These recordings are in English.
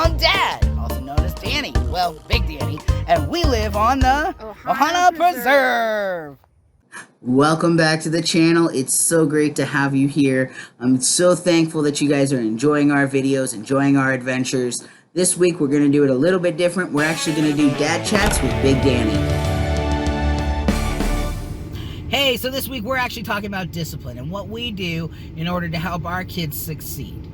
I'm Dad, also known as Danny. Well, Big Danny. And we live on the Ohana Preserve. Welcome back to the channel. It's so great to have you here. I'm so thankful that you guys are enjoying our videos, enjoying our adventures. This week we're going to do it a little bit different. We're actually going to do dad chats with Big Danny. Hey, so this week we're actually talking about discipline and what we do in order to help our kids succeed.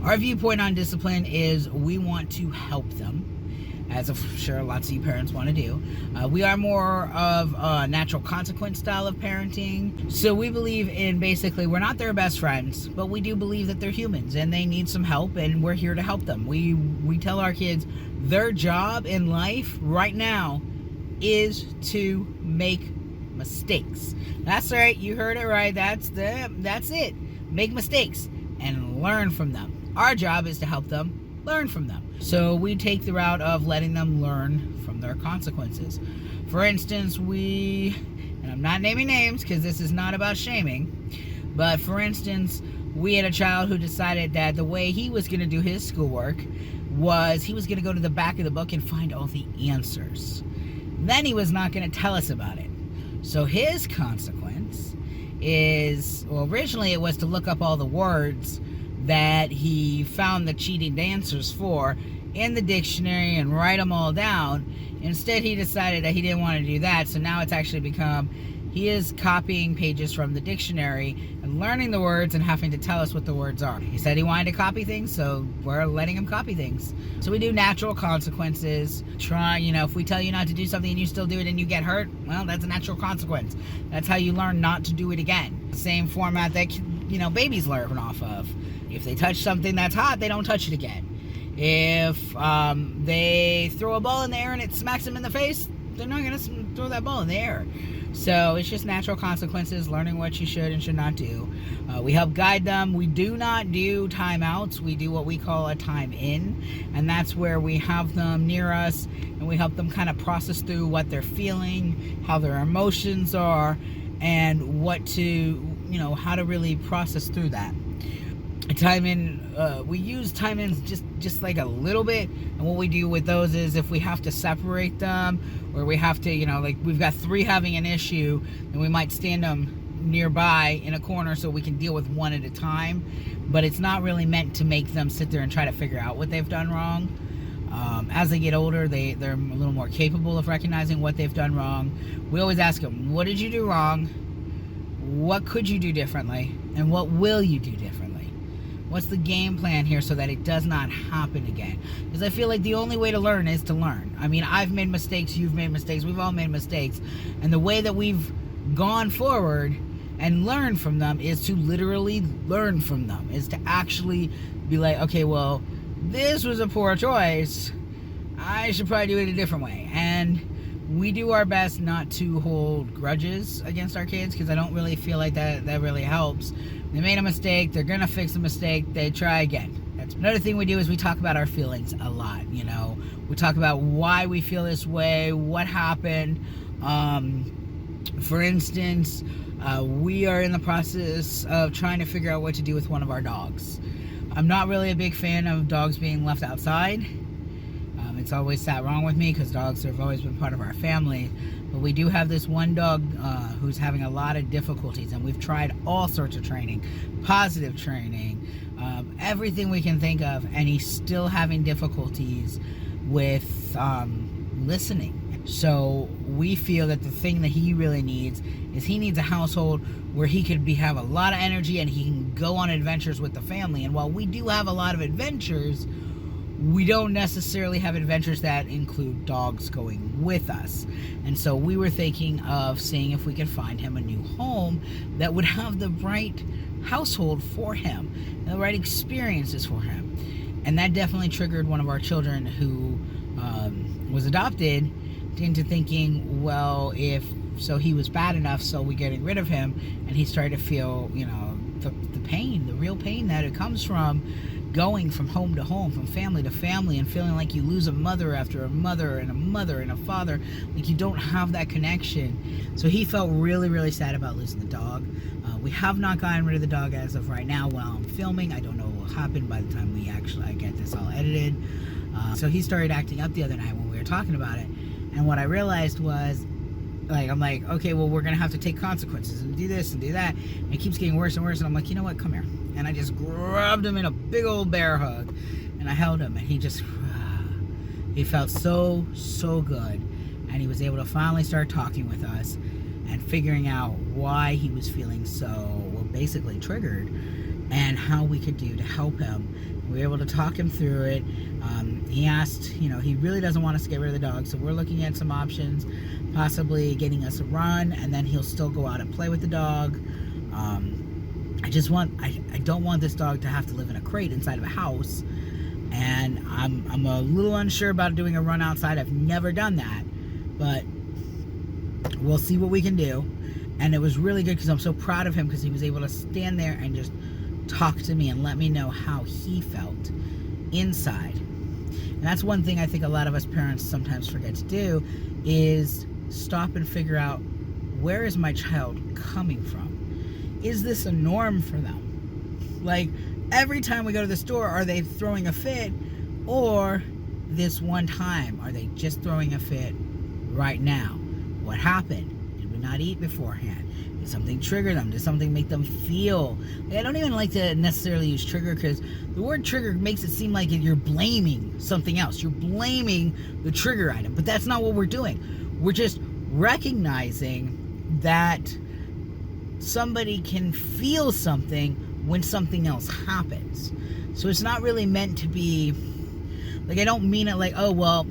Our viewpoint on discipline is we want to help them, as I'm sure lots of you parents want to do. We are more of a natural consequence style of parenting. So we believe in basically we're not their best friends, but we do believe that they're humans and they need some help and we're here to help them. We tell our kids their job in life right now is to make mistakes. That's right, you heard it right. That's it. Make mistakes and learn from them. Our job is to help them learn from them. So we take the route of letting them learn from their consequences. For instance, and I'm not naming names because this is not about shaming, but for instance, we had a child who decided that the way he was going to do his schoolwork was he was going to go to the back of the book and find all the answers. Then he was not going to tell us about it. So his consequence is, well, originally it was to look up all the words that he found the cheating answers for in the dictionary and write them all down. Instead, he decided that he didn't want to do that, so now it's actually become he is copying pages from the dictionary and learning the words and having to tell us what the words are. He said he wanted to copy things, so we're letting him copy things. So we do natural consequences. If we tell you not to do something and you still do it and you get hurt, well, that's a natural consequence. That's how you learn not to do it again. Same format that, babies learn off of. If they touch something that's hot, they don't touch it again. If they throw a ball in the air and it smacks them in the face, they're not going to throw that ball in the air. So it's just natural consequences, learning what you should and should not do. We help guide them. We do not do timeouts. We do what we call a time in, and that's where we have them near us and we help them kind of process through what they're feeling, how their emotions are, and how to really process through that. Time in, we use time ins just like a little bit, and what we do with those is if we have to separate them, or we have to, like we've got 3 having an issue, then we might stand them nearby in a corner so we can deal with one at a time, but it's not really meant to make them sit there and try to figure out what they've done wrong. As they get older, they're a little more capable of recognizing what they've done wrong. We always ask them, what did you do wrong? What could you do differently? And what will you do differently? What's the game plan here so that it does not happen again? Because I feel like the only way to learn is to learn. I mean, I've made mistakes, you've made mistakes, we've all made mistakes. And the way that we've gone forward and learned from them is to literally learn from them. Is to actually be like, okay, well, this was a poor choice. I should probably do it a different way. And we do our best not to hold grudges against our kids, because I don't really feel like that really helps. They made a mistake, they're gonna fix the mistake, they try again. That's another thing we do is we talk about our feelings a lot. We talk about why we feel this way, what happened. For instance, we are in the process of trying to figure out what to do with one of our dogs. I'm not really a big fan of dogs being left outside. It's always sat wrong with me because dogs have always been part of our family. But we do have this one dog who's having a lot of difficulties, and we've tried all sorts of training, positive training, everything we can think of, and he's still having difficulties with listening. So we feel that the thing that he really needs is he needs a household where he could have a lot of energy and he can go on adventures with the family. And while we do have a lot of adventures, we don't necessarily have adventures that include dogs going with us. And so we were thinking of seeing if we could find him a new home that would have the right household for him, the right experiences for him. And that definitely triggered one of our children who was adopted into thinking, well, so he was bad enough, so we're getting rid of him. And he started to feel, the pain, the real pain that it comes from going from home to home, from family to family, and feeling like you lose a mother after a mother and a mother and a father, like you don't have that connection. So he felt really, really sad about losing the dog. We have not gotten rid of the dog as of right now while I'm filming. I don't know what will happen by the time I get this all edited. So he started acting up the other night when we were talking about it. And what I realized was, I'm like, okay, well, we're going to have to take consequences and do this and do that. And it keeps getting worse and worse. And I'm like, you know what? Come here. And I just grabbed him in a big old bear hug. And I held him. And he felt so, so good. And he was able to finally start talking with us and figuring out why he was feeling so, well, basically triggered, and how we could do to help him. We were able to talk him through it. He asked, he really doesn't want us to get rid of the dog, so we're looking at some options, possibly getting us a run, and then he'll still go out and play with the dog. I don't want this dog to have to live in a crate inside of a house, and I'm a little unsure about doing a run outside. I've never done that, but we'll see what we can do. And it was really good because I'm so proud of him, because he was able to stand there and just talk to me and let me know how he felt inside. And that's one thing I think a lot of us parents sometimes forget to do, is stop and figure out, where is my child coming from? Is this a norm for them? Like, every time we go to the store, are they throwing a fit? Or this one time, are they just throwing a fit right now? What happened? Did we not eat beforehand? Did something trigger them? Did something make them feel? I don't even like to necessarily use trigger, because the word trigger makes it seem like you're blaming something else. You're blaming the trigger item, but that's not what we're doing. We're just recognizing that somebody can feel something when something else happens. So it's not really meant to be, I don't mean it like, oh, well,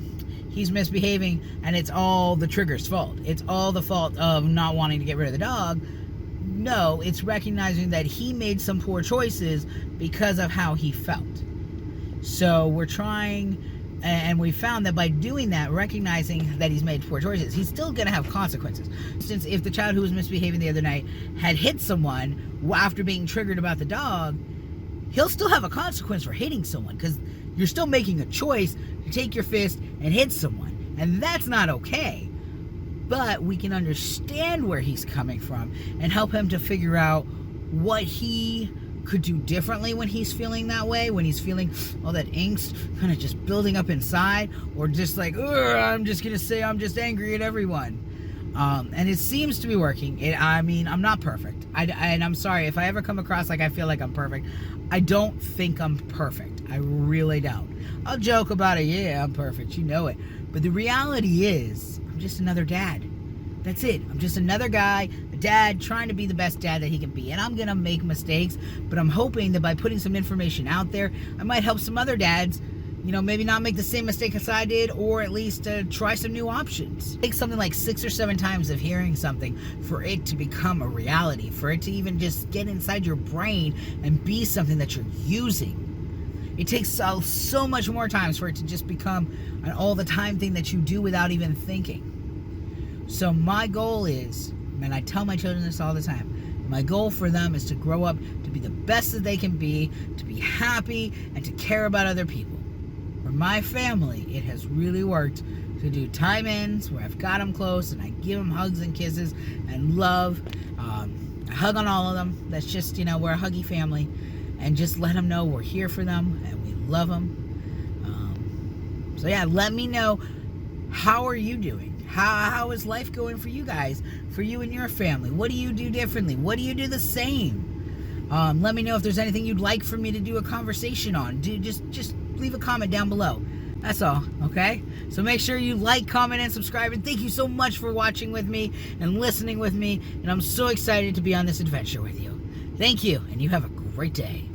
he's misbehaving and it's all the trigger's fault. It's all the fault of not wanting to get rid of the dog. No, it's recognizing that he made some poor choices because of how he felt. So we're trying, and we found that by doing that, recognizing that he's made poor choices, he's still going to have consequences. Since if the child who was misbehaving the other night had hit someone after being triggered about the dog, he'll still have a consequence for hitting someone, because you're still making a choice to take your fist and hit someone, and that's not okay. But we can understand where he's coming from and help him to figure out what he could do differently when he's feeling that way, when he's feeling all that angst kind of just building up inside, or just like, I'm just gonna say I'm just angry at everyone. And it seems to be working. I'm not perfect. And I'm sorry if I ever come across like I feel like I'm perfect. I don't think I'm perfect. I really don't. I'll joke about it. Yeah, I'm perfect. You know it. But the reality is, I'm just another dad. That's it. I'm just another guy, a dad, trying to be the best dad that he can be. And I'm going to make mistakes, but I'm hoping that by putting some information out there, I might help some other dads, maybe not make the same mistake as I did, or at least try some new options. It takes something like 6 or 7 times of hearing something for it to become a reality, for it to even just get inside your brain and be something that you're using. It takes so much more times for it to just become an all the time thing that you do without even thinking. So my goal is, and I tell my children this all the time, my goal for them is to grow up to be the best that they can be, to be happy, and to care about other people. For my family, it has really worked to do time ins where I've got them close and I give them hugs and kisses and love. I hug on all of them. That's just, we're a huggy family. And just let them know we're here for them and we love them. So yeah, let me know, how are you doing? How is life going for you guys, for you and your family? What do you do differently? What do you do the same? Let me know if there's anything you'd like for me to do a conversation on. Just leave a comment down below. That's all, okay? So make sure you like, comment, and subscribe. And thank you so much for watching with me and listening with me. And I'm so excited to be on this adventure with you. Thank you, and you have a great day.